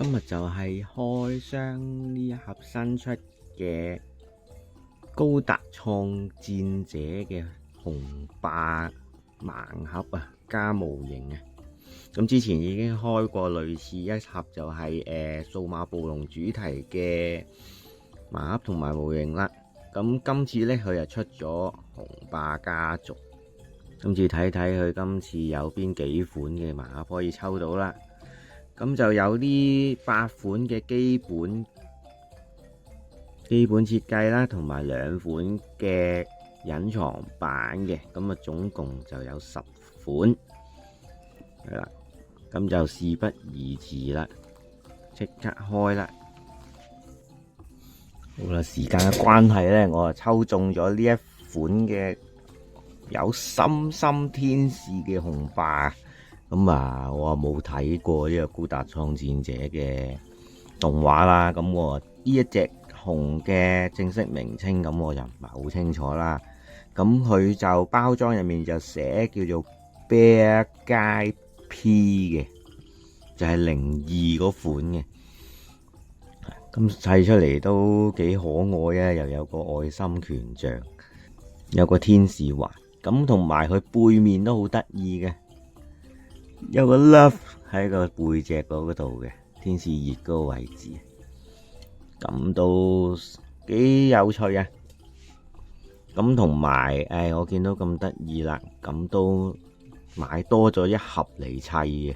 今日就係開箱呢一盒新出嘅高達創戰者嘅紅霸盲盒啊，加模型啊。咁之前已經開過類似一盒就係數碼暴龍主題嘅盲盒同埋模型啦。咁今次呢，佢又出咗紅霸家族。今次睇睇佢今次有邊幾款嘅盲盒可以抽到啦。咁就有呢8款嘅基本設計啦，同埋2款嘅隱藏版嘅，咁啊總共就有10款，係啦。咁就事不宜遲啦，即刻開啦。好啦，時間嘅關係呢，我啊抽中咗呢一款嘅有深深天使嘅紅霸。咁啊，我冇睇過呢個高達創戰者嘅動畫啦。咁我呢一隻熊嘅正式名稱，咁我就唔係好清楚啦。咁佢就包裝入面就寫叫做 Bear Guy P 嘅，就係02嗰款嘅。咁砌出嚟都幾可愛啊！又有個愛心權杖，有個天使環，咁同埋佢背面都好得意嘅。有個 love 喺個背脊嗰度嘅天使熱嗰個位置，咁都幾有趣啊！咁同埋我見到咁得意啦，咁都買多咗一盒嚟砌嘅。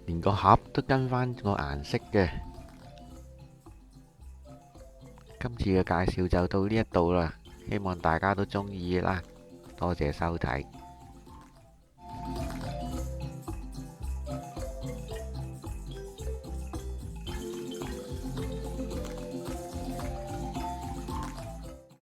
連個盒都跟翻個顏色嘅。今次嘅介紹就到呢一度啦，希望大家都中意啦，多謝收睇。